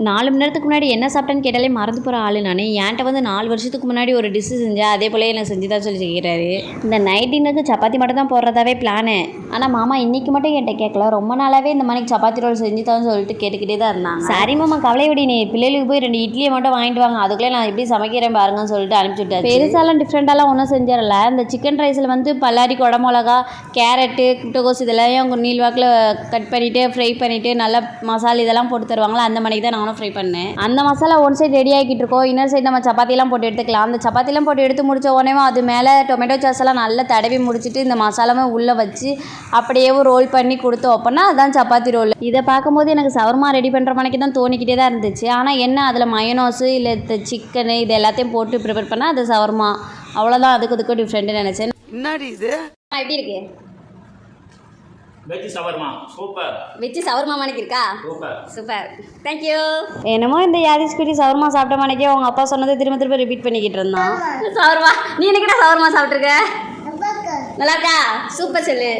4 மணி நேரத்துக்கு முன்னாடி என்ன சாப்பிட்டேன்னு கேட்டாலே மறந்து போகிற ஆள் நான். என்கிட்ட வந்து 4 வருஷத்துக்கு முன்னாடி ஒரு டிஷ்ஷு செஞ்சேன், அதே போல் எனக்கு செஞ்சு தான் சொல்லி செய்கிறாரு. இந்த நைட் டின்னருக்கு சப்பாத்தி மட்டும் தான் போடுறதாவே பிளானு. ஆனால் மாமா இன்றைக்கி மட்டும் என்கிட்ட கேட்கல, ரொம்ப நாளாகவே இந்த மாதிரி சப்பாத்தி ரோல் செஞ்சு தான் சொல்லிட்டு கேட்டுக்கிட்டே தான் இருந்தாங்க. சரி மாமா கவலை விடி, நீ பிள்ளைகளுக்கு போய் 2 இட்லியை மட்டும் வாங்கிட்டு வாங்க, அதுக்குள்ளே நான் எப்படி சமைக்கிறேன் பாருங்கன்னு சொல்லிட்டு அனுப்பிச்சுட்டேன். பெருசாலாம் டிஃப்ரெண்ட்டாலாம் ஒன்றும் செஞ்சிடல. இந்த சிக்கன் ரைஸில் வந்து பல்லாரி, குடமிளகா, கேரட்டு, முட்டைகோஸ் இதெல்லாம் நீள்வாக்கில் கட் பண்ணிவிட்டு ஃப்ரை பண்ணிவிட்டு நல்லா மசாலா இதெல்லாம் போட்டு தருவாங்களா, அந்த மாதிரி தான் நானும் ஃப்ரை பண்ணேன். அந்த மசாலா ஒன் சைடு ரெடி ஆகிட்டு இருக்கோம், இன்னொரு சைடு நம்ம சப்பாத்திலாம் போட்டு எடுத்துக்கலாம். அந்த சப்பாத்திலாம் போட்டு எடுத்து முடிச்ச உடனே அது மேலே டொமேட்டோ சாஸ் எல்லாம் நல்லா தடவி முடிச்சுட்டு இந்த மசாலாவை உள்ளே வச்சு அப்படியே ரோல் பண்ணி கொடுத்தோம் அப்படின்னா அதுதான் சப்பாத்தி ரோல். இதை பார்க்கும்போது எனக்கு சவர்மா ரெடி பண்ணுற மணிக்கு தான் தோணிக்கிட்டே தான் இருந்துச்சு. ஆனால் என்ன அதில் மயோனோஸு இல்லை சிக்கனு இது எல்லாத்தையும் போட்டு ப்ரிப்பேர் பண்ணால் அது சவர்மா, அவ்வளோதான். அதுக்கு டிஃப்ரெண்ட்டு நினச்சேன். என்னடி இது எப்படி இருக்கு? Veg shawarma super. Veg shawarma மணிக்கு இருக்கா? Super super, thank you. என்னமோ இந்த யாதிஷ்குட்டி சவர்மா சாப்பிட்ட மணிக்கே அவங்க அப்பா சொன்னதை திரும்ப ரிப்பீட் பண்ணிக்கிட்டு இருந்தான். சவர்மா, நீ என்னைக்கிட்ட சவர்மா சாப்பிட்ருக்க? நல்லா இருக்கா? சூப்பர் சொல்லு.